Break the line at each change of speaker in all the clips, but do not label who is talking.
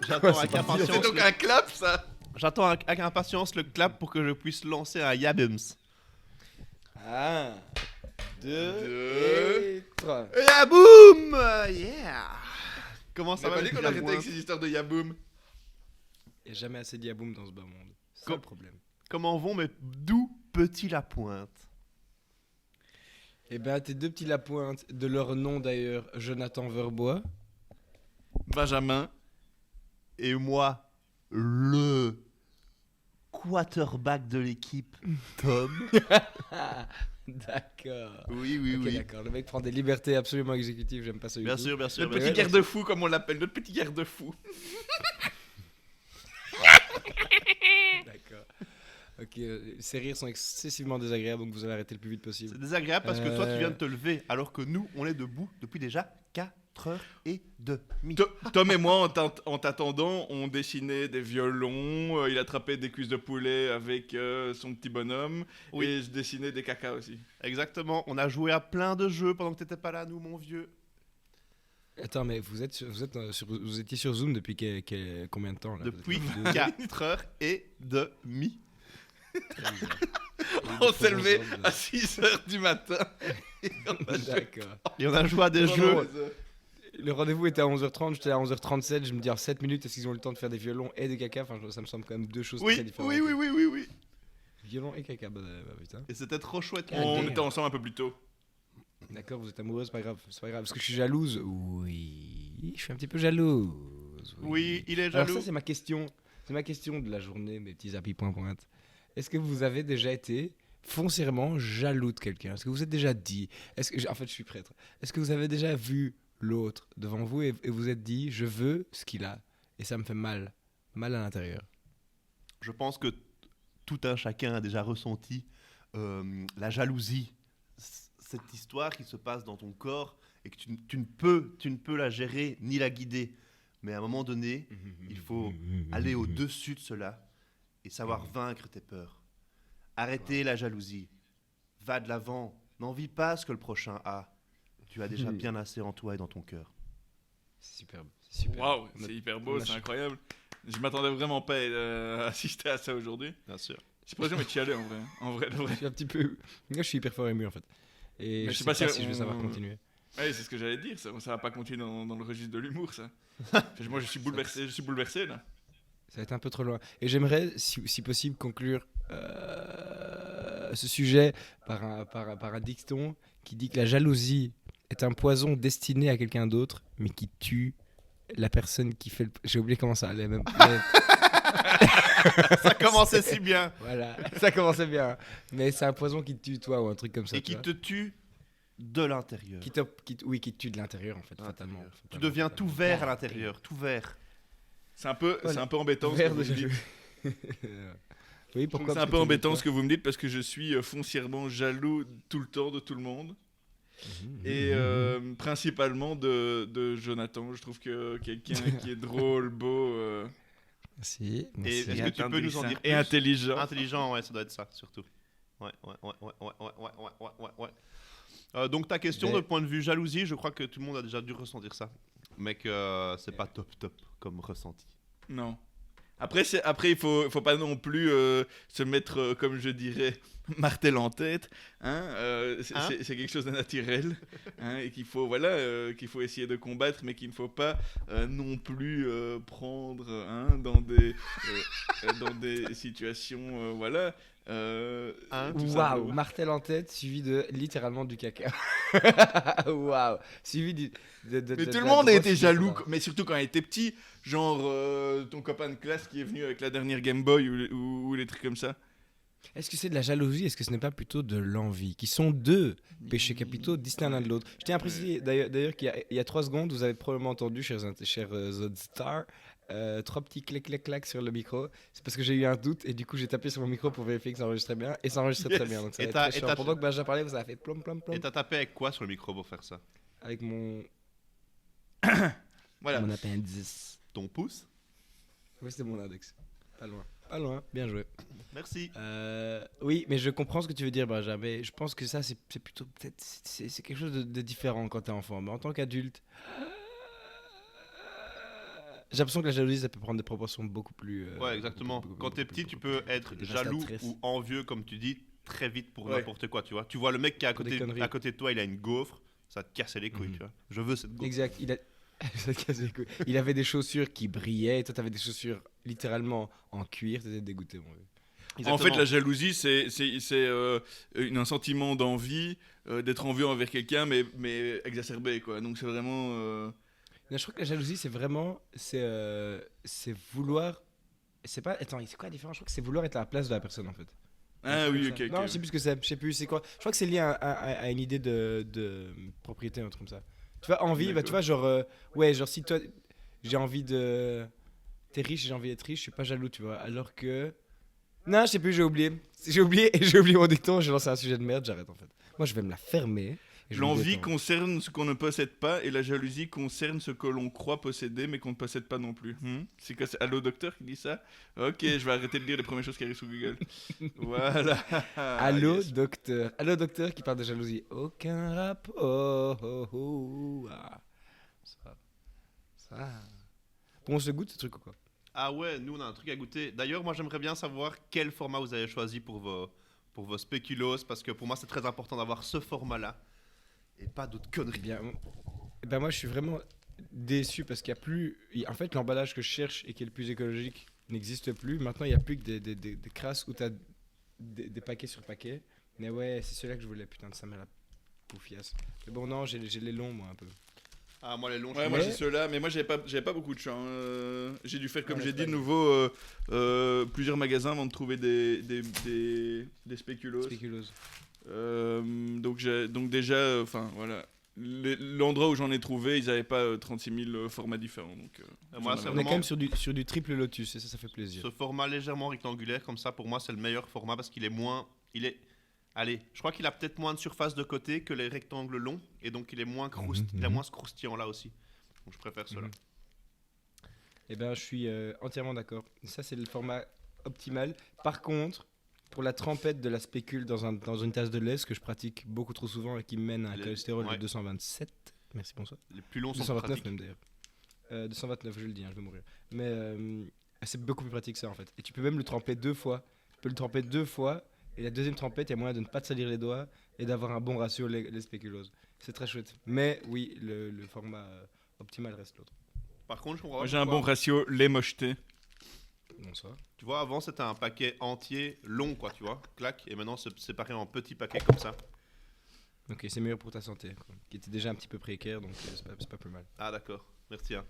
J'attends avec
C'est
impatience.
donc un clap, ça.
J'attends avec impatience le clap pour que je puisse lancer un Yabums.
1, 2
Deux.
et 3.
Yaboum! Yeah! Comment
On
ça
a
va
pas
les
dit qu'on
petits
arrêtait avec
Yaboums?
ces histoires de Yaboum.
Il n'y a jamais assez de Yaboum dans ce bas monde. C'est ça
Com-
le problème.
Comment vont mes doux petits Lapointe?
Eh ben, tes deux petits Lapointe, de leur nom d'ailleurs, Jonathan Verbois.
Benjamin.
Et moi, le quarterback de l'équipe, Tom.
D'accord.
Oui, oui,
Ok,
oui.
d'accord. Le mec prend des libertés absolument exécutives, j'aime pas ça du
Bien
tout.
sûr, bien sûr.
Notre
bien
petit
sûr.
garde-fou, comme on l'appelle. Notre petit garde-fou.
D'accord. Ok, ces rires sont excessivement désagréables, donc vous allez arrêter le plus vite
C'est
possible.
désagréable parce que toi, tu viens de te lever, alors que nous, on est debout depuis déjà 4h30.
Tom et moi, en t'attendant, on dessinait des violons. Il attrapait des cuisses de poulet avec son petit bonhomme.
Oui.
Et je dessinais des cacas aussi.
Exactement, on a joué à plein de jeux pendant que t'étais pas là, nous, mon vieux.
Attends, mais vous étiez sur Zoom depuis combien de temps là?
Depuis
Peut-être
4h30.
Très bizarre.
On s'est levé à 6h du matin. Et on a joué.
D'accord.
Et on a joué à des
Non,
jeux.
non, Le rendez-vous était à 11h30, j'étais à 11h37, je me dis en 7 minutes, est-ce qu'ils ont eu le temps de faire des violons et des caca? Enfin, ça me semble quand même deux choses très
Oui,
différentes.
oui, oui, oui, oui, oui.
Violon et caca, bah putain.
Et c'était trop chouette.
On
damn.
était ensemble un peu plus tôt.
D'accord, vous êtes amoureuse, c'est pas grave, c'est pas grave. Est-ce que je suis jalouse? Oui, je suis un petit peu jalouse.
Oui, il est
Alors
jaloux.
ça, c'est ma question de la journée, mes petits appuis point-pointe. Est-ce que vous avez déjà été foncièrement jaloux de quelqu'un? Est-ce que vous êtes déjà dit, en fait, je suis prêtre. Est-ce que vous avez déjà vu l'autre devant vous et vous êtes dit, je veux ce qu'il a et ça me fait mal à l'intérieur?
Je pense que tout un chacun a déjà ressenti la jalousie. Cette histoire qui se passe dans ton corps et que tu ne peux la gérer ni la guider. Mais à un moment donné, il faut aller au-dessus de cela et savoir vaincre tes peurs. Arrêter la jalousie. Va de l'avant. N'envie pas ce que le prochain a. Tu as déjà bien assez en toi et dans ton cœur.
C'est superbe, c'est super.
Waouh, c'est hyper beau, c'est incroyable. Je m'attendais vraiment pas à assister à ça aujourd'hui.
Bien sûr.
J'ai l'impression de chialer en vrai. En vrai, de
Je
vrai.
suis un petit peu... Moi, je suis hyper fort ému en fait. Et
Mais
je sais pas si je vais
on-
savoir continuer.
Ouais, c'est ce que j'allais dire. Ça va pas continuer dans le registre de l'humour, ça. Moi, je suis bouleversé là.
Ça va être un peu trop loin. Et j'aimerais, si possible, conclure ce sujet par un dicton qui dit que la jalousie est un poison destiné à quelqu'un d'autre, mais qui tue la personne qui fait le... J'ai oublié comment ça allait même.
Ça commençait si bien.
Voilà, ça commençait bien. Mais c'est un poison qui te tue toi ou un truc comme ça.
Et
tu
qui
vois.
te tue de l'intérieur.
Oui, qui te tue de l'intérieur en fait, fatalement.
Tu deviens tout vert à l'intérieur, tout vert.
C'est un peu embêtant.
Vert
ce que
de
vous me dites.
Oui,
Je trouve
pourquoi?
que c'est un
Parce
peu
que
embêtant
tu
ce que vous me dites parce que je suis foncièrement jaloux tout le temps de tout le monde. Et principalement de Jonathan. Je trouve que quelqu'un qui est drôle, beau
Merci.
Et est-ce que tu peux nous en dire
et
plus
intelligent.
Intelligent, ouais, ça doit être ça, surtout. Ouais. Donc ta question
Mais-
de point de vue jalousie, je crois que tout le monde a déjà dû ressentir ça. Mais que c'est pas top comme ressenti.
Non. Après, il faut pas non plus se mettre, comme je dirais, martel en tête. C'est quelque chose de naturel. Et qu'il faut, qu'il faut essayer de combattre, mais qu'il ne faut pas non plus prendre dans des situations, tout
Waouh,
simplement.
martel en tête suivi de littéralement du caca. Waouh, suivi de
Mais
de
tout le
la
monde a
grosse
été jaloux,
histoire.
mais surtout quand il était petit. Genre ton copain de classe qui est venu avec la dernière Game Boy ou les trucs comme ça.
Est-ce que c'est de la jalousie? Est-ce que ce n'est pas plutôt de l'envie? Qui sont deux péchés capitaux distincts l'un de l'autre. Je tiens à préciser d'ailleurs qu'il y a 3 secondes, vous avez probablement entendu, chers auditeurs, 3 petits clac sur le micro. C'est parce que j'ai eu un doute et du coup j'ai tapé sur mon micro pour vérifier que ça enregistrait bien et ça enregistrait très bien. Donc ça
Et
va être
t'as-
très
et
chiant.
t'as-
Pendant que Benjamin parlait, vous avez fait plom plom plom
Et t'as tapé avec quoi sur le micro pour faire ça?
avec mon
Voilà.
appendice.
Ton pouce?
Oui, c'était mon index. Pas loin. Pas loin, bien joué.
Merci.
Oui, mais je comprends ce que tu veux dire, Benjamin. Mais je pense que ça, c'est plutôt peut-être c'est quelque chose de différent quand t'es enfant. Mais en tant qu'adulte, j'ai l'impression que la jalousie, ça peut prendre des proportions beaucoup plus.
Ouais, exactement. Quand t'es petit, tu peux être jaloux ou envieux, comme tu dis, très vite pour n'importe quoi, tu vois. Tu vois le mec qui est à côté de toi, il a une gaufre, ça te casse les couilles, tu vois. Je veux cette gaufre.
Exact, ça te casse les couilles. Il avait des chaussures qui brillaient, et toi t'avais des chaussures littéralement en cuir, t'étais dégoûté, mon vieux.
Exactement. En fait, la jalousie, c'est un sentiment d'envie, d'être envieux envers quelqu'un, mais exacerbé, quoi. Donc c'est vraiment...
Non, je crois que la jalousie, c'est vraiment, c'est vouloir, c'est pas, attends, c'est quoi la différence? Je crois que c'est vouloir être à la place de la personne, en fait.
Ah oui, ok.
Non, je sais plus ce que c'est, je sais plus c'est quoi. Je crois que c'est lié à une idée de propriété, un truc comme ça. Tu vois, envie, bah, tu vois, genre, ouais, genre si toi, j'ai envie de, t'es riche et j'ai envie d'être riche, je suis pas jaloux, tu vois. Alors que, non, je sais plus, j'ai oublié et j'ai oublié mon dicton, j'ai lancé un sujet de merde, j'arrête en fait. Moi, je vais me la fermer.
L'envie concerne ce qu'on ne possède pas et la jalousie concerne ce que l'on croit posséder mais qu'on ne possède pas non plus. C'est quoi, c'est Allo Docteur qui dit ça? Ok, je vais arrêter de lire les premières choses qui arrivent sur Google. Voilà.
Allo Docteur. Allo Docteur qui parle de jalousie. Aucun rapport. Ça. Bon, on se goûte ce truc ou quoi?
Ah ouais, nous on a un truc à goûter. D'ailleurs, moi j'aimerais bien savoir quel format vous avez choisi pour vos spéculoos, parce que pour moi c'est très important d'avoir ce format-là. Et pas d'autres conneries.
Ben moi je suis vraiment déçu parce qu'il n'y a plus. En fait, l'emballage que je cherche et qui est le plus écologique n'existe plus. Maintenant, il n'y a plus que des crasses où tu as des paquets sur paquets. Mais ouais, c'est celui-là que je voulais, putain de sa mère la poufiasse. Mais bon, non, j'ai les longs, moi, un peu.
Ah, moi les longs,
ouais, moi j'ai ceux-là, mais moi j'avais pas beaucoup de chance. J'ai dû faire, comme j'ai dit, de nouveau, plusieurs magasins avant de trouver des spéculoos. Donc déjà, enfin voilà, l'endroit où j'en ai trouvé, ils n'avaient pas 36 000 formats différents. Donc,
moi, on est quand même sur du triple lotus et ça fait plaisir.
Ce format légèrement rectangulaire comme ça, pour moi, c'est le meilleur format parce qu'il est moins... Allez, je crois qu'il a peut-être moins de surface de côté que les rectangles longs et donc il est moins il a moins ce croustillant là aussi. Donc je préfère cela.
Eh ben, je suis entièrement d'accord. Ça, c'est le format optimal. Par contre, pour la trempette de la spécule dans une tasse de lait, ce que je pratique beaucoup trop souvent et qui me mène à un cholestérol de 227. Merci, bonsoir.
Les plus longs sont
229 même d'ailleurs. 229, je le dis, je vais mourir. Mais c'est beaucoup plus pratique ça en fait. Et tu peux même le tremper 2 fois. Tu peux le tremper 2 fois. Et la deuxième trempette, il y a moyen de ne pas te salir les doigts et d'avoir un bon ratio les spéculoos. C'est très chouette. Mais oui, le format optimal reste l'autre.
Par contre, je comprends.
Moi, j'ai un bon ratio lait mocheté.
Bonsoir.
Tu vois, avant c'était un paquet entier long, quoi, tu vois, clac, et maintenant c'est séparé en petits paquets comme ça.
Ok, c'est meilleur pour ta santé, quoi. Qui était déjà un petit peu précaire, donc c'est pas plus mal.
Ah d'accord, merci. Hein.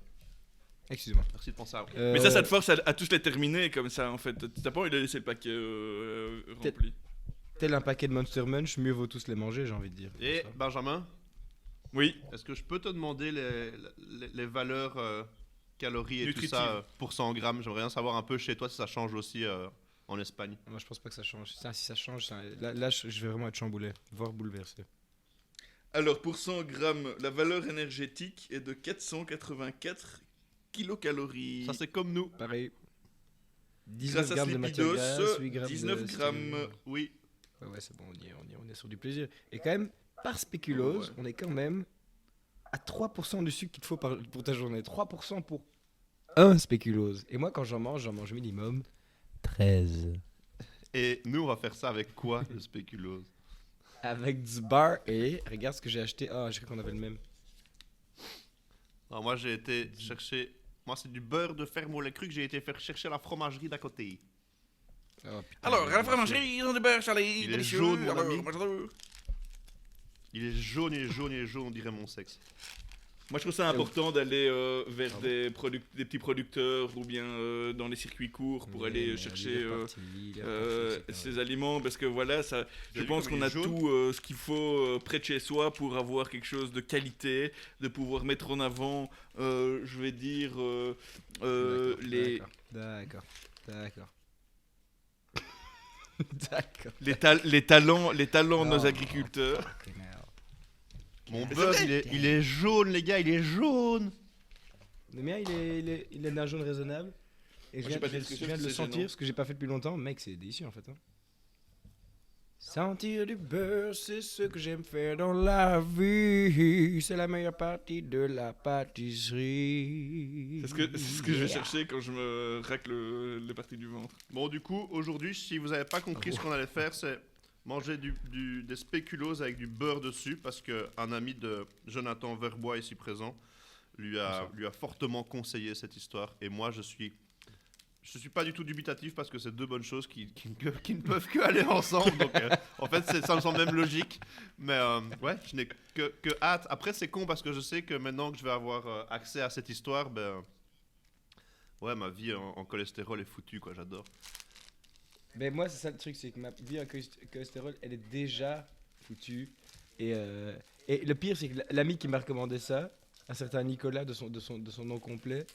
Excuse-moi.
Merci de penser à...
Mais ça te force à tous les terminer comme ça, en fait. T'as pas envie de laisser le paquet rempli.
Tel un paquet de Monster Munch, mieux vaut tous les manger, j'ai envie de dire.
Et Benjamin?
Oui.
Est-ce que je peux te demander les valeurs calories et
nutritives.
Tout ça pour 100 grammes? J'aimerais bien savoir un peu chez toi si ça change aussi en Espagne.
Moi, je pense pas que ça change. Si ça change, là je vais vraiment être chamboulé, voire bouleversé.
Alors, pour 100 grammes, la valeur énergétique est de 484 kilocalories.
Ça, c'est comme nous.
Pareil. 19 grammes de matière grasse, 8 grammes
19 grammes.
Oui.
Ouais, c'est bon, on est sur du plaisir. Et quand même, par spéculose, on est quand même à 3% du sucre qu'il te faut pour ta journée. 3% pour un spéculose. Et moi, quand j'en mange minimum 13.
Et nous, on va faire ça avec quoi, le spéculose?
Avec du beurre et... Regarde ce que j'ai acheté. Ah, j'ai cru qu'on avait le même.
Alors, moi, j'ai été chercher... Moi, c'est du beurre de ferme au lait cru que j'ai été faire chercher à la fromagerie d'à côté.
Oh, putain,
alors, à la fromagerie, ils ont du beurre salé.
Il est jaune, mon ami. Il est jaune, on dirait mon sexe.
Moi, je trouve ça important d'aller vers des petits producteurs ou bien dans les circuits courts pour aller chercher ces aliments. Parce que voilà, je pense qu'on a tout ce qu'il faut près de chez soi pour avoir quelque chose de qualité, de pouvoir mettre en avant, je vais dire, les...
D'accord.
les talents de nos agriculteurs.
Mon beurre, il est jaune, les gars, il est jaune.
Le mien, il est d'un jaune raisonnable. Et je viens de le sentir, ce que j'ai pas fait depuis longtemps. Mec, c'est délicieux en fait. Hein. Sentir du beurre, c'est ce que j'aime faire dans la vie. C'est la meilleure partie de la pâtisserie.
C'est ce que je vais chercher quand je me racle les parties du ventre.
Bon, du coup, aujourd'hui, si vous n'avez pas compris ce qu'on allait faire, c'est manger des spéculoos avec du beurre dessus, parce qu'un ami de Jonathan Verbois, ici présent, lui a fortement conseillé cette histoire. Et moi, je suis pas du tout dubitatif, parce que c'est deux bonnes choses qui ne peuvent que aller ensemble. Donc, en fait, ça me semble même logique. Mais ouais, je n'ai que hâte. Après, c'est con, parce que je sais que maintenant que je vais avoir accès à cette histoire, ouais, ma vie en cholestérol est foutue, quoi. J'adore.
Ben moi, c'est ça le truc, c'est que ma vie en cholestérol, elle est déjà foutue. Et le pire, c'est que l'ami qui m'a recommandé ça, un certain Nicolas, de son nom complet,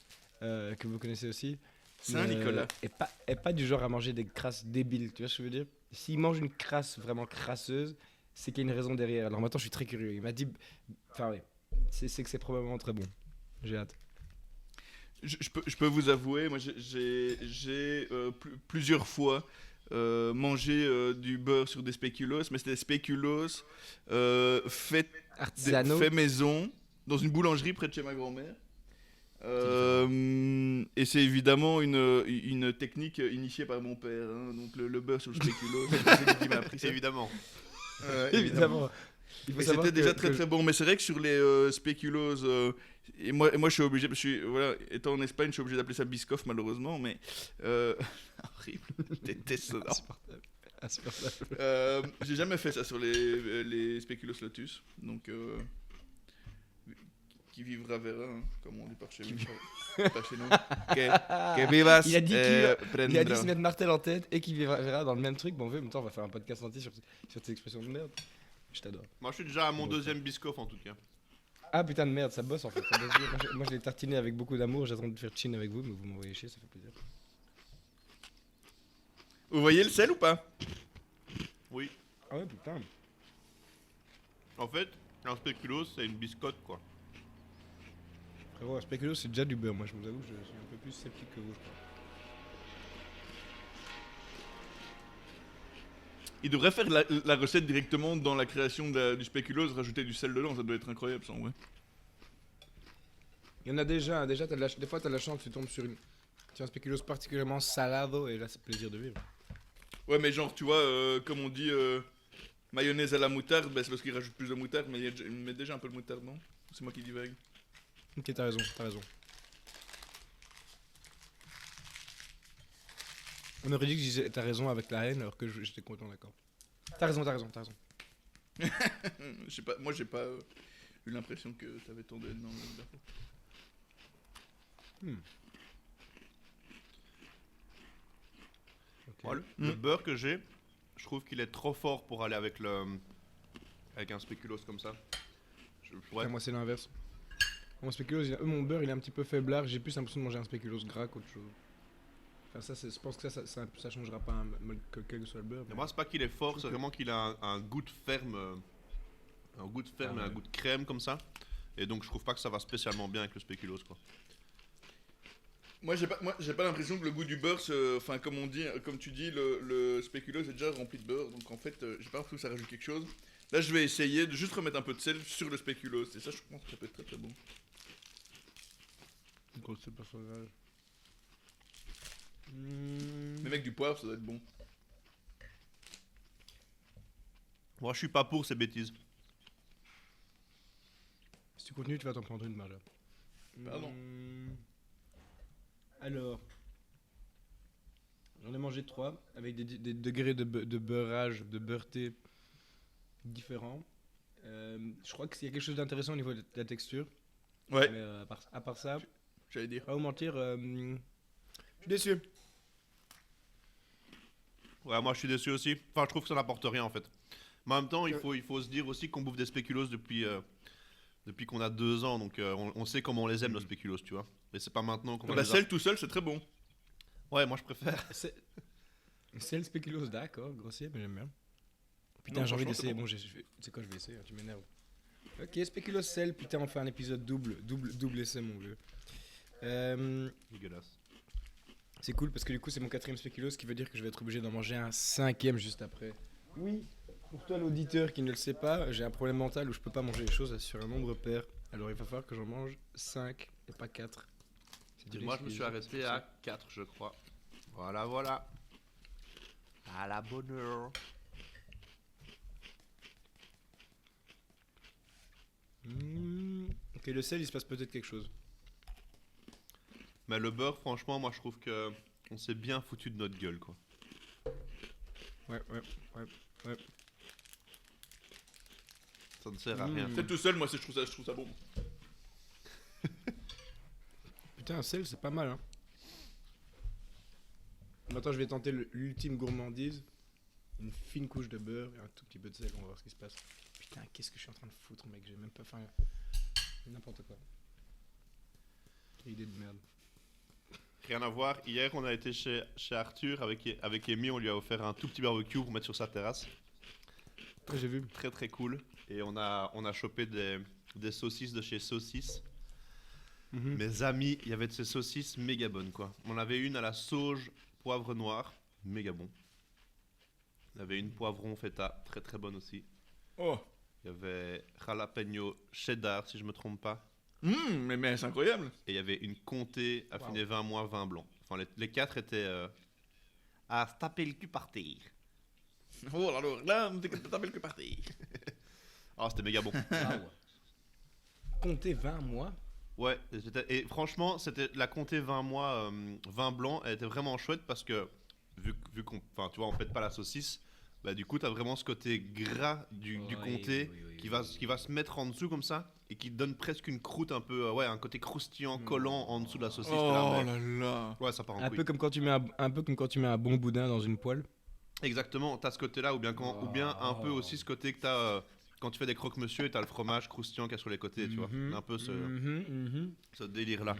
que vous connaissez aussi,
Saint-Nicolas.
est pas du genre à manger des crasses débiles, tu vois ce que je veux dire? S'il mange une crasse vraiment crasseuse, c'est qu'il y a une raison derrière. Alors maintenant, je suis très curieux. Il m'a dit... Enfin, oui, c'est que c'est probablement très bon. J'ai hâte.
Je peux vous avouer, moi j'ai plusieurs fois mangé du beurre sur des spéculoos, mais c'était des spéculoos faits
Artisanaux.
fait maison, dans une boulangerie près de chez ma grand-mère. Et c'est évidemment une technique initiée par mon père, hein, donc le beurre sur le spéculoos, c'est lui qui m'a appris ça.
Évidemment.
Évidemment. Il faut
Et
savoir
c'était déjà
que
très très bon, mais c'est vrai que sur les spéculoos, et moi je suis obligé, voilà, étant en Espagne, je suis obligé d'appeler ça biscoff malheureusement, mais horrible, je déteste ça.
Insupportable.
J'ai jamais fait ça sur les spéculoos lotus, donc qui vivra verra, hein, comme on dit par chez nous. Par chez nous. Que vivas,
Il a dit il a dit se
prendra.
mettre Martel en tête et qu'il verra dans le même truc. Bon, en même temps, on va faire un podcast entier sur tes expressions de merde. Je t'adore.
Moi, je suis déjà à mon deuxième biscoff, en tout cas.
Ah putain de merde, ça bosse en fait. Ça bosse bien. Moi, je l'ai tartiné avec beaucoup d'amour. J'attends de faire chin avec vous, mais vous m'envoyez chier, ça fait plaisir.
Vous voyez le sel ou pas?
Oui.
Ah ouais, putain.
En fait, un spéculoos, c'est une biscotte, quoi.
Frérot, un spéculoos, c'est déjà du beurre. Moi, je vous avoue, je suis un peu plus sceptique que vous.
Il devrait faire la recette directement dans la création du spéculoos, rajouter du sel dedans, ça doit être incroyable ça en vrai.
Il y en a déjà. Déjà, des fois, t'as de la chance, tu tombes sur un spéculoos particulièrement salado et là, c'est plaisir de vivre.
Ouais, mais genre, tu vois, comme on dit mayonnaise à la moutarde, c'est parce qu'il rajoute plus de moutarde, mais il met déjà un peu de moutarde, non? C'est moi qui divague.
Ok, t'as raison. On aurait dit que je disais t'as raison avec la haine alors que j'étais content, d'accord. T'as raison.
Je sais pas, moi j'ai pas eu l'impression que t'avais tant de haine dans l'info.
Okay.
Moi, le beurre que j'ai, je trouve qu'il est trop fort pour aller avec un spéculoos comme ça. Ouais.
Moi, c'est l'inverse. Mon spéculoos, mon beurre, il est un petit peu faiblard. J'ai plus l'impression de manger un spéculoos gras qu'autre chose. Enfin, je pense que ça changera pas quel que soit le beurre.
Mais moi, c'est pas qu'il est fort, c'est vraiment qu'il a un goût de ferme. Un goût de ferme et un goût de crème comme ça. Et donc, je trouve pas que ça va spécialement bien avec le spéculoos, quoi.
Moi j'ai pas l'impression que le goût du beurre, enfin comme tu dis, le spéculoos est déjà rempli de beurre, donc en fait j'ai pas l'impression que ça rajoute quelque chose. Là je vais essayer de juste remettre un peu de sel sur le spéculoos, et ça je pense que ça peut être très très bon.
C'est personnage.
Mais avec du poivre ça doit être bon.
Moi, je suis pas pour ces bêtises.
Si tu continues, tu vas t'en prendre une, Marja.
Pardon.
Alors, j'en ai mangé 3 avec des degrés de beurrage, de beurreté différents. Je crois qu'il y a quelque chose d'intéressant au niveau de la texture.
Ouais.
Mais à part ça,
J'allais dire.
pas vous mentir, je suis déçu.
Ouais, moi, je suis déçu aussi. Enfin, je trouve que ça n'apporte rien, en fait. Mais en même temps, il faut se dire aussi qu'on bouffe des spéculoos depuis qu'on a 2 ans. Donc, on sait comment on les aime, nos spéculoos, tu vois. Mais c'est pas maintenant qu'on va
La
les
sel tout seul c'est très bon.
Ouais, moi, je préfère.
C'est le spéculoos, d'accord, grossier, mais j'aime bien. Putain,
Non,
j'ai envie
franchement,
d'essayer.
c'est
Bon, c'est quoi, je vais essayer, hein, tu m'énerves. Ok, spéculoos sel, putain, on fait un épisode double essai, mon vieux.
Dégueulasse.
C'est cool parce que du coup, c'est mon 4ème spéculoos, ce qui veut dire que je vais être obligé d'en manger un 5ème juste après. Oui, Pour toi, l'auditeur qui ne le sait pas, j'ai un problème mental où je peux pas manger les choses sur un nombre pair. Alors il va falloir que j'en mange 5 et pas 4.
Moi, je me suis arrêté à 4, je crois. Voilà, voilà. À la bonne heure.
Ok, le sel, il se passe peut-être quelque chose.
Mais le beurre, franchement, moi, je trouve que on s'est bien foutu de notre gueule, quoi.
Ouais.
Ça ne sert à rien.
Peut-être tout seul, moi je trouve ça bon.
Putain, un sel, c'est pas mal, hein. Maintenant, je vais tenter l'ultime gourmandise. Une fine couche de beurre et un tout petit peu de sel, on va voir ce qui se passe. Putain, qu'est-ce que je suis en train de foutre, mec, j'ai même pas faim. N'importe quoi. Quelle idée de merde.
Rien à voir. Hier, on a été chez Arthur avec Amy. On lui a offert un tout petit barbecue pour mettre sur sa terrasse.
Ouais, j'ai vu.
Très très cool. Et on a chopé des saucisses de chez Saucisse. Mes amis, il y avait de ces saucisses méga bonnes, quoi. On avait une à la sauge poivre noir, méga bon. Il y avait une poivron feta, très très bonne aussi.
Oh.
Il y avait jalapeno cheddar, si je me trompe pas.
Mais c'est incroyable.
Et il y avait une comté affinée 20 mois vin blanc. Enfin, les 4 étaient à se taper le cul par terre.
Oh alors là, on t'appelle que parti.
Ah, c'était méga bon.
Comptez 20 mois.
Ouais, et franchement, c'était la comté 20 mois vin blanc, elle était vraiment chouette parce que vu qu'on, enfin, tu vois, on pète pas la saucisse, bah du coup, t'as vraiment ce côté gras du comté qui va se mettre en dessous comme ça et qui donne presque une croûte un peu, un côté croustillant, collant en dessous de la saucisse.
Oh là là.
Ouais, ça part en
Un
couille.
peu comme quand tu mets un bon boudin dans une poêle.
Exactement, t'as ce côté-là, ou bien un peu aussi ce côté que t'as quand tu fais des croque-monsieur et t'as le fromage croustillant qu'il y a sur les côtés, tu vois. Un peu ce délire-là.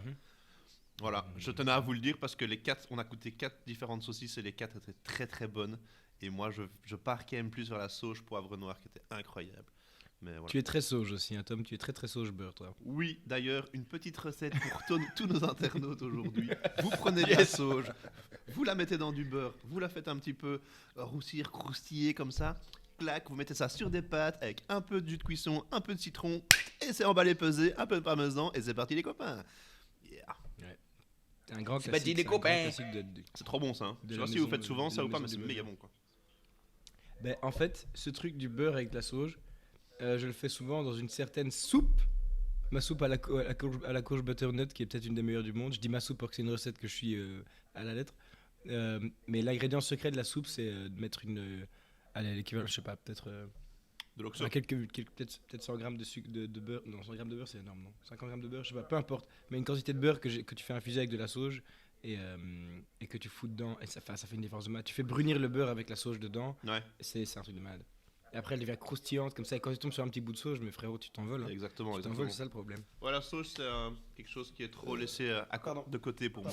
Voilà, je tenais à vous le dire parce que on a goûté 4 différentes saucisses et les 4 étaient très très bonnes. Et moi, je pars quand même plus vers la sauge poivre noir qui était incroyable. Mais voilà.
Tu es très sauge aussi, hein, Tom. Tu es très très sauge beurre, toi.
Oui, d'ailleurs, une petite recette pour tous nos internautes aujourd'hui. Vous prenez de la sauge, vous la mettez dans du beurre, vous la faites un petit peu roussir, croustiller comme ça. Clac, vous mettez ça sur des pâtes avec un peu de jus de cuisson, un peu de citron, et c'est emballé, pesé, un peu de parmesan, et c'est parti les copains. Yeah.
C'est un grand
C'est
classique.
pas dit les copains.
C'est trop bon ça. Hein. Je sais
la
pas si vous
maison
faites
de-
souvent
de
ça
la
ou pas, mais
maison
c'est
du
méga
beurre.
bon quoi.
Ben, en fait, ce truc du beurre avec la sauge, je le fais souvent dans une certaine soupe. Ma soupe à la courge butternut, qui est peut-être une des meilleures du monde. Je dis ma soupe parce que c'est une recette que je suis à la lettre. Mais l'ingrédient secret de la soupe, c'est de mettre allez, l'équivalent, je sais pas, peut-être
De l'oxo.
peut-être 100 grammes de sucre de beurre. Non, 100 grammes de beurre, c'est énorme, non. 50 grammes de beurre, je sais pas, peu importe. Mais une quantité de beurre que tu fais infuser avec de la sauge et que tu fous dedans. Et ça fait une différence de malade. Tu fais brunir le beurre avec la sauge dedans.
Ouais,
C'est un truc de malade. Et après, elle devient croustillante comme ça. Et quand tu tombes sur un petit bout de sauge, mais frérot, tu t'envoles. Hein.
exactement.
Tu t'envoles, c'est ça le problème.
Ouais, la sauge, c'est quelque chose qui est trop laissé de côté pour moi.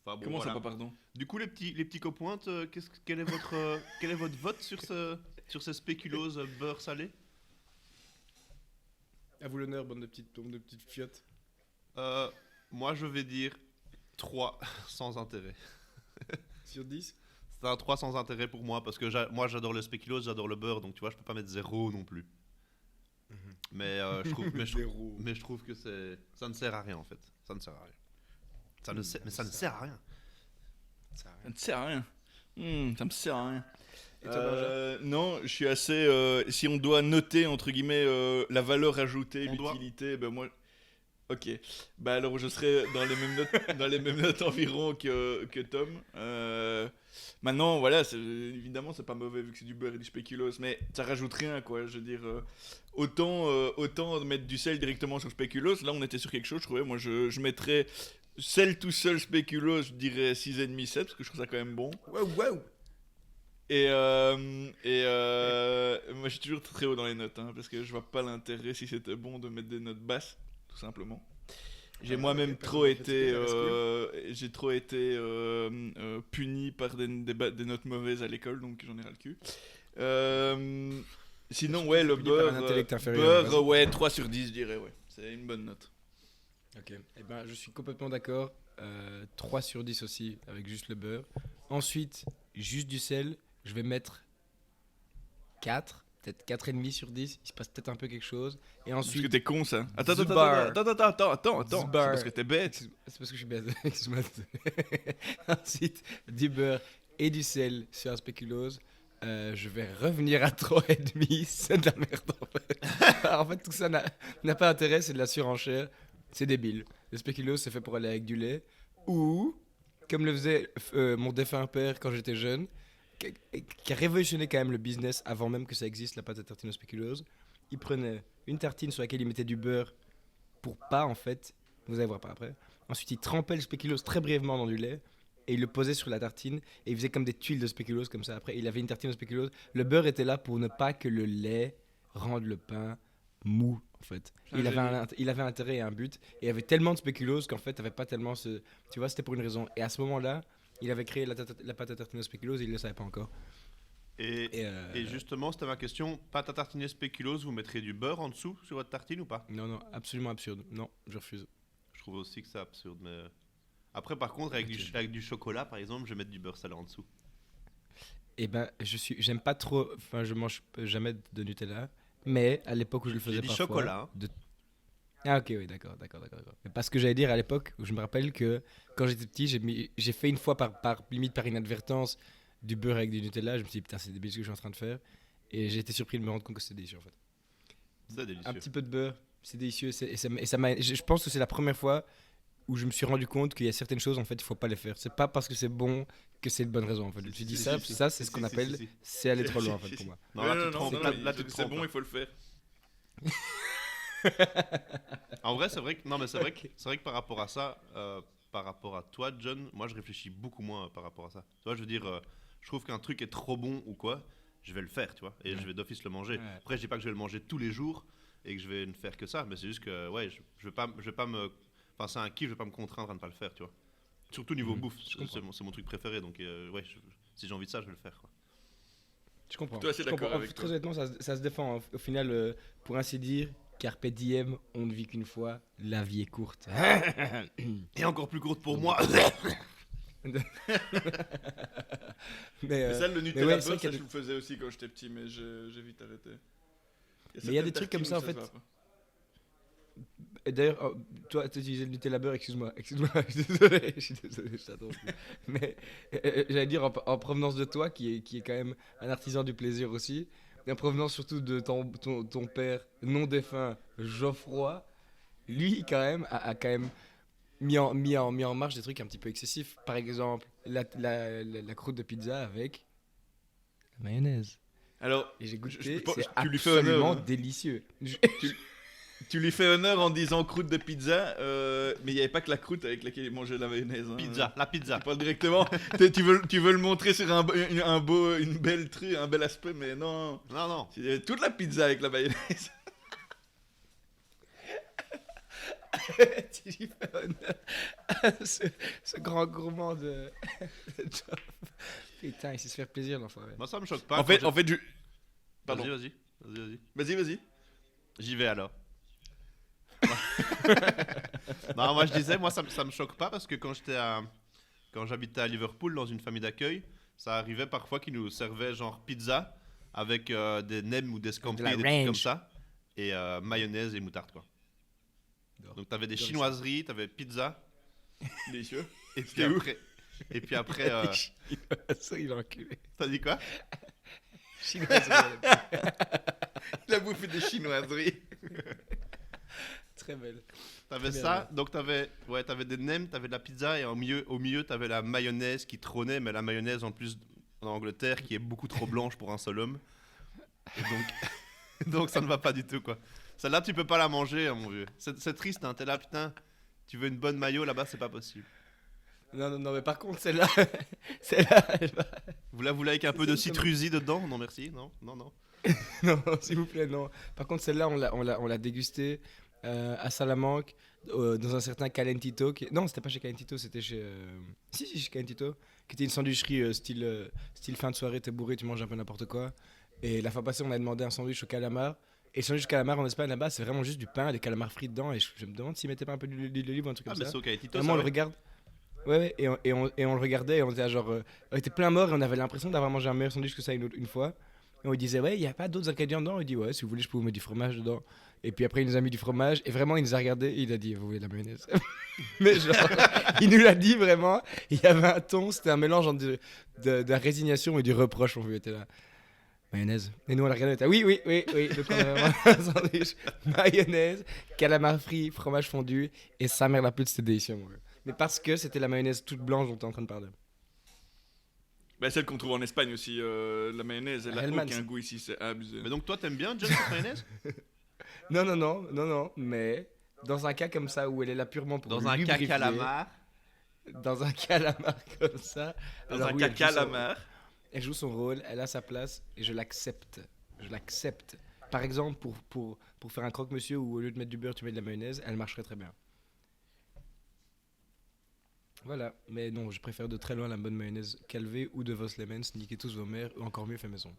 Enfin, bon,
Comment
voilà.
ça, pas pardon?
Du coup, les petits copointes, quel est votre vote sur ce spéculoos beurre salé?
À vous l'honneur, bande de petites fiottes.
Moi, je vais dire 3 sans intérêt.
Sur 10.
C'est un 3 sans intérêt pour moi parce que moi, j'adore le spéculoos, j'adore le beurre, donc tu vois, je peux pas mettre 0 non plus. Mais je trouve que ça ne sert à rien en fait. Ça ne sert à rien. Ça ne sert à rien.
Ça ne sert à rien. Ça me sert à rien.
Et toi, Benja?
Non, je suis assez. Si on doit noter entre guillemets la valeur ajoutée,
On doit.
l'utilité, ben moi. Ok. Bah alors je serai dans les mêmes notes, dans les mêmes notes environ que Tom. Maintenant, voilà, évidemment c'est pas mauvais vu que c'est du beurre et du spéculoos, mais ça rajoute rien quoi. Je veux dire, autant mettre du sel directement sur spéculoos. Là, on était sur quelque chose. Je trouvais, moi, je mettrais sel tout seul spéculoos, je dirais 6,5 7 parce que je trouve ça quand même bon.
Wow.
Et moi je suis toujours très haut dans les notes hein, parce que je vois pas l'intérêt si c'était bon de mettre des notes basses tout simplement. J'ai moi-même trop été puni par des notes mauvaises à l'école donc j'en ai ras le cul. Sinon ouais le
Puni par un
beurre
intellect inférieur,
ouais 3 sur 10 je dirais ouais. C'est une bonne note.
Ok. Eh ben, je suis complètement d'accord. 3 sur 10 aussi, avec juste le beurre. Ensuite, juste du sel. je vais mettre 4, peut-être 4,5 sur 10. Il se passe peut-être un peu quelque chose. Et
Parce que
ensuite,
t'es con, ça. Attends.
Zubar.
C'est
Zubar.
parce que t'es bête.
C'est parce que je suis bête. Excuse-moi. Ensuite, du beurre et du sel sur un spéculoos. Je vais revenir à 3,5. C'est de la merde en fait. En fait, tout ça n'a pas d'intérêt, c'est de la surenchère. C'est débile. Le spéculoos, c'est fait pour aller avec du lait. Ou, comme le faisait mon défunt père quand j'étais jeune, qui a révolutionné quand même le business avant même que ça existe, la pâte à tartine au spéculoos. Il prenait une tartine sur laquelle il mettait du beurre pour pas en fait, vous allez voir par après. Ensuite, il trempait le spéculoos très brièvement dans du lait et il le posait sur la tartine et il faisait comme des tuiles de spéculoos comme ça. Après, il avait une tartine au spéculoos. Le beurre était là pour ne pas que le lait rende le pain mou en fait. Il avait un intérêt et un but. Et il y avait tellement de spéculoos qu'en fait, t'avais pas tellement ce... Tu vois, c'était pour une raison. Et à ce moment-là, il avait créé la pâte à tartiner au spéculoos et il le savait pas encore.
Et justement, c'était ma question. Pâte à tartiner spéculoos, vous mettriez du beurre en dessous sur votre tartine ou pas?
Non, absolument absurde. Non, je refuse.
Je trouve aussi que c'est absurde. Mais... Après, par contre, avec du chocolat, par exemple, je vais mettre du beurre salé en dessous.
Eh ben, j'aime pas trop... Enfin, je mange jamais de Nutella. Mais à l'époque où je le faisais parfois...
J'ai dit chocolat. Hein.
Ah ok, oui, d'accord. Mais parce que j'allais dire à l'époque, où je me rappelle que quand j'étais petit, j'ai fait une fois limite par inadvertance du beurre avec du Nutella. Je me suis dit, putain, c'est débile ce que je suis en train de faire. Et j'ai été surpris de me rendre compte que c'était délicieux en fait.
C'est délicieux.
Un petit peu de beurre, c'est délicieux. Je pense que c'est la première fois où je me suis rendu compte qu'il y a certaines choses en fait, il faut pas les faire. C'est pas parce que c'est bon que c'est de bonne raison en fait. Je me suis dit ça, c'est ce qu'on appelle, c'est aller trop loin en fait pour moi.
Non, là, tu te
c'est
trompes,
bon,
hein.
il faut le faire.
En vrai, c'est vrai que non, mais c'est vrai que par rapport à ça, par rapport à toi, John, moi je réfléchis beaucoup moins par rapport à ça. Tu vois, je veux dire, je trouve qu'un truc est trop bon ou quoi, je vais le faire, tu vois, et je vais d'office le manger.
Ouais.
Après, je dis pas que je vais le manger tous les jours et que je vais ne faire que ça, mais c'est juste que ouais, je vais pas me, enfin c'est un kiff, je vais pas me contraindre à ne pas le faire, tu vois. Surtout niveau bouffe, c'est mon truc préféré, donc ouais, si j'ai envie de ça, je vais le faire, quoi.
Je comprends.
Toi, c'est d'accord avec
Très
toi.
honnêtement, ça se défend. Au final, pour ainsi dire, carpe diem, on ne vit qu'une fois, la vie est courte.
Et encore plus courte pour moi.
Mais ça, le Nutella
ouais, c'est
beurre,
vrai qu'il y a
ça, je le faisais aussi quand j'étais petit, mais j'ai vite arrêté.
Mais il y a des trucs comme ça, en fait. Et d'ailleurs, toi, tu utilisais le Nutella beurre, excuse-moi, je suis désolé, je t'attends. Mais j'allais dire, en provenance de toi, qui est quand même un artisan du plaisir aussi, et en provenance surtout de ton père non défunt, Geoffroy, lui, quand même, a quand même mis en marche des trucs un petit peu excessifs. Par exemple, la croûte de pizza avec la mayonnaise.
Alors,
Et j'ai goûté,
tu
c'est
lui fais honneur,
absolument
hein.
délicieux.
Tu lui fais honneur en disant croûte de pizza, mais il n'y avait pas que la croûte avec laquelle il mangeait la mayonnaise. Hein.
La pizza.
Tu parles directement. tu veux le montrer sur une belle truc, un bel aspect, mais non.
Non.
Il y avait toute la pizza avec la mayonnaise.
Tu lui fais honneur à ce grand gourmand de Geoff. Putain, il sait se faire plaisir, l'enfoiré.
Moi, ça me choque pas.
En fait, Pardon.
Vas-y. J'y vais alors. Non, moi je disais, ça me choque pas parce que quand j'habitais à Liverpool dans une famille d'accueil, ça arrivait parfois qu'ils nous servaient genre pizza avec des nems ou des scampi, des trucs comme ça, et mayonnaise et moutarde quoi. Donc t'avais des chinoiseries, t'avais pizza,
Délicieux.
et puis après,
Ça, il a enculé.
t'as dit quoi?
Chinoiserie.
Il a bouffé des chinoiseries.
Très belle.
T'avais
Très
ça, donc t'avais des nems, t'avais de la pizza et au milieu t'avais la mayonnaise qui trônait, mais la mayonnaise en plus en Angleterre qui est beaucoup trop blanche pour un seul homme. Et donc ça ne va pas du tout quoi. Celle-là tu peux pas la manger hein, mon vieux. C'est triste hein, t'es là putain, tu veux une bonne mayo là-bas c'est pas possible.
Non, mais par contre, celle-là, elle va...
Vous la voulez avec un peu de citrusie dedans? Non merci, non.
Non, s'il vous plaît, non. Par contre, celle-là, on l'a dégustée à Salamanque, dans un certain Calentito. Non, c'était pas chez Calentito, c'était chez... Si, chez Calentito, qui était une sandwicherie style fin de soirée, t'es bourré, tu manges un peu n'importe quoi. Et la fois passée, on a demandé un sandwich au calamar. Et le sandwich au calamar en Espagne, là-bas, c'est vraiment juste du pain, des calamars frits dedans. Et je me demande s'ils mettaient pas un peu d'huile d'olive ou un truc comme
mais
ça.
c'est au Caetito,
Vraiment,
ça,
on le
ouais.
regarde. Ouais, et on le regardait et on était genre. On était plein mort et on avait l'impression d'avoir mangé un meilleur sandwich que ça une fois. Et on lui disait, ouais, il n'y a pas d'autres ingrédients dedans. Il dit, ouais, si vous voulez, je peux vous mettre du fromage dedans. Et puis après, il nous a mis du fromage. Et vraiment, il nous a regardé et il a dit, vous voulez de la mayonnaise? Mais genre, il nous l'a dit vraiment. Il y avait un ton, c'était un mélange entre de la résignation et du reproche. On était là. Mayonnaise. Et nous, on l'a regardé, on était là, oui. Donc, on avait vraiment un sandwich. Mayonnaise, calamar frit, fromage fondu. Et sa mère la pute, c'était délicieux, mon gars. Mais parce que c'était la mayonnaise toute blanche dont tu es en train de parler.
Bah, celle qu'on trouve en Espagne aussi, la mayonnaise, elle a
Hellmann's.
aucun goût ici, c'est abusé.
Mais donc toi, t'aimes bien, John, cette mayonnaise?
Non, mais dans un cas comme ça où elle est là purement pour
Dans un
lubrifier,
calamar.
dans un calamar comme ça,
Dans
alors
un
oui, elle joue son-
calamar.
elle joue son rôle, elle a sa place et je l'accepte. Par exemple, pour faire un croque-monsieur où au lieu de mettre du beurre, tu mets de la mayonnaise, elle marcherait très bien. Voilà, mais non, je préfère de très loin la bonne mayonnaise Calvé ou de Vos Lemons, niquez tous vos mères, ou encore mieux fait maison.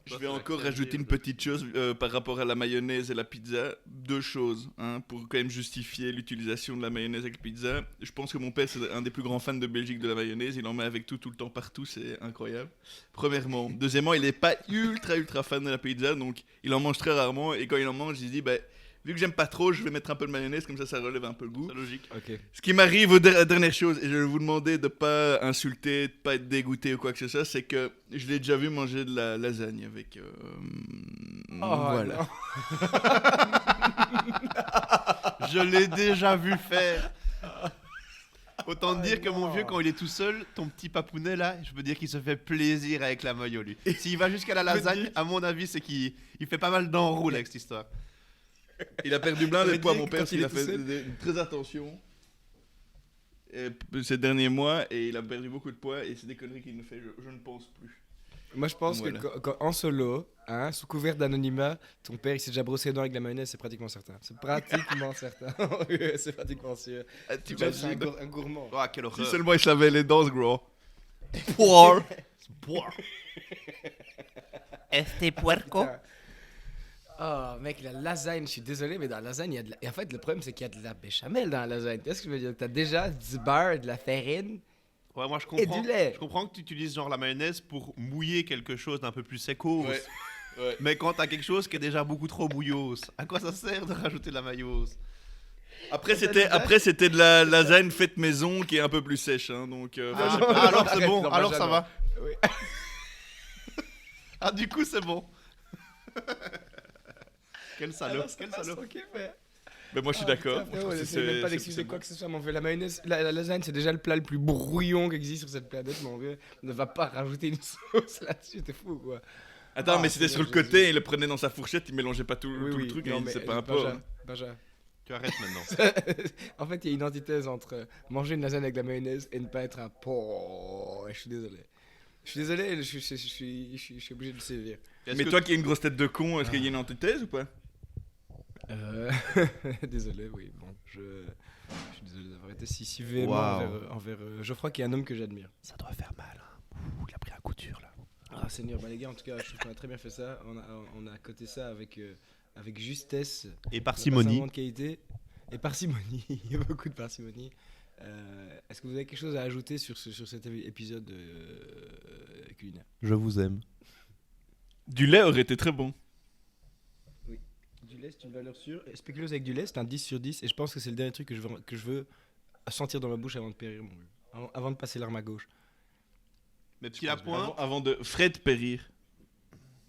Je vais encore rajouter une petite chose par rapport à la mayonnaise et la pizza. Deux choses, hein, pour quand même justifier l'utilisation de la mayonnaise avec la pizza. Je pense que mon père, c'est un des plus grands fans de Belgique de la mayonnaise. Il en met avec tout le temps, partout. C'est incroyable. Premièrement. Deuxièmement, il n'est pas ultra fan de la pizza. Donc, il en mange très rarement. Et quand il en mange, il se dit, bah, vu que j'aime pas trop, je vais mettre un peu de mayonnaise. Comme ça relève un peu le goût.
C'est logique.
Ok.
Ce qui m'arrive aux dernières choses, et je vais vous demander de pas insulter, de pas être dégoûté ou quoi que ce soit, c'est que je l'ai déjà vu manger de la lasagne avec. Voilà.
Je l'ai déjà vu faire. Autant te dire que mon vieux, quand il est tout seul, ton petit papounet là, je peux dire qu'il se fait plaisir avec la mayo lui. S'il va jusqu'à la lasagne, à mon avis, c'est qu'il fait pas mal d'enroules avec cette histoire.
Il a perdu plein de
veut
poids,
dire
mon
que
père,
quand il
il a
est tout
fait
seul-
très attention ces derniers mois et il a perdu beaucoup de poids et c'est des conneries qu'il ne fait, je ne pense plus.
Moi, je pense
Voilà.
que en solo, hein, sous couvert d'anonymat, ton père il s'est déjà brossé les dents avec de la mayonnaise, c'est pratiquement certain. C'est pratiquement certain. Oui, c'est pratiquement sûr. John, c'est un gourmand.
Oh, quelle
Si
horreur.
seulement il savait les dents, ce gros. Poire.
Este puerco.
Oh mec, la lasagne, je suis désolé, mais dans la lasagne, il y a de la... Et en fait, le problème, c'est qu'il y a de la béchamel dans la lasagne. Tu vois ce que je veux dire? T'as déjà du beurre, de la farine.
Ouais, moi je
Et
comprends.
du lait.
Je comprends que tu utilises genre la mayonnaise pour mouiller quelque chose d'un peu plus secos.
Ouais.
Mais quand t'as quelque chose qui est déjà beaucoup trop bouillos, à quoi ça sert de rajouter de la mayo?
Après c'était de la lasagne faite maison qui est un peu plus sèche, hein, donc.
Alors c'est bon,
Non,
alors
moi,
ça va.
Oui.
Ah du coup c'est bon. Quel salaud, quel salaud.
Mais moi je suis d'accord.
Putain,
Je
frérot,
trouve que
n'essaie même pas
c'est
d'excuser
bon.
quoi que ce soit, mon vieux. La mayonnaise, la lasagne, c'est déjà le plat le plus brouillon qui existe sur cette planète, mon vieux. Ne va pas rajouter une sauce là-dessus, t'es fou quoi.
Attends,
Ah,
mais c'était sur le
Seigneur
côté, il le prenait dans sa fourchette, il mélangeait pas tout le truc,
non,
et
mais
c'est pas un peu.
Benja.
Tu arrêtes maintenant.
En fait, il y a une antithèse entre manger une lasagne avec de la mayonnaise et ne pas être un porc. Je suis désolé. Je suis obligé de le sévir.
Mais toi qui as une grosse tête de con, est-ce qu'il y a une antithèse ou pas?
Désolé, oui. Bon, je suis désolé d'avoir été si véhément
Waouh.
envers Geoffroy, qui est un homme que j'admire.
Ça doit faire mal. Hein. Ouh, il a pris la couture là.
Ah, Seigneur, bah les gars, en tout cas, je trouve qu'on a très bien fait ça. On a coté ça avec justesse.
Et
On a
parcimonie.
passé un moment de qualité. Et parcimonie. Il y a beaucoup de parcimonie. Est-ce que vous avez quelque chose à ajouter sur cet épisode culinaire?
Je vous aime.
Du lait aurait été très bon.
Du lait, c'est une valeur sûre. Spéculoos avec du lait, c'est un 10 sur 10. Et je pense que c'est le dernier truc que je veux sentir dans ma bouche avant de périr, mon vieux. Avant de passer l'arme à gauche.
Mes petits lapins.
Avant de Fred périr.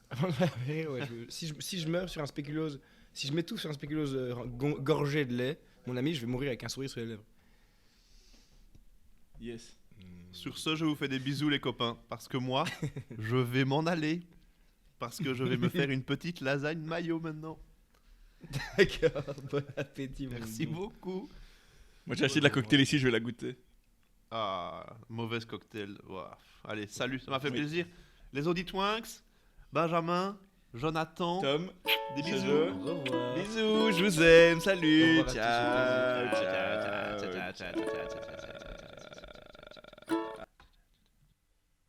Avant de périr, ouais. Si je meurs sur un spéculoos, si je m'étouffe sur un spéculoos gorgé de lait, mon ami, je vais mourir avec un sourire sur les lèvres.
Yes.
Sur ce, je vous fais des bisous les copains. Parce que moi, je vais m'en aller. Parce que je vais me faire une petite lasagne mayo maintenant.
D'accord, bon appétit, mon
Merci
bon.
beaucoup.
Moi j'ai acheté de la cocktail ici, je vais la goûter.
Ah, mauvaise cocktail. Ouah. Allez, salut, ça m'a fait
Oui.
plaisir. Les Auditwinks, Benjamin, Jonathan,
Tom,
des
c'est
bisous.
je.
Au revoir.
Bisous, je vous aime, salut,
Au revoir à tous.
ciao,
Ciao,
ciao.
ciao, ciao, ciao, ciao, ciao, ciao, ciao.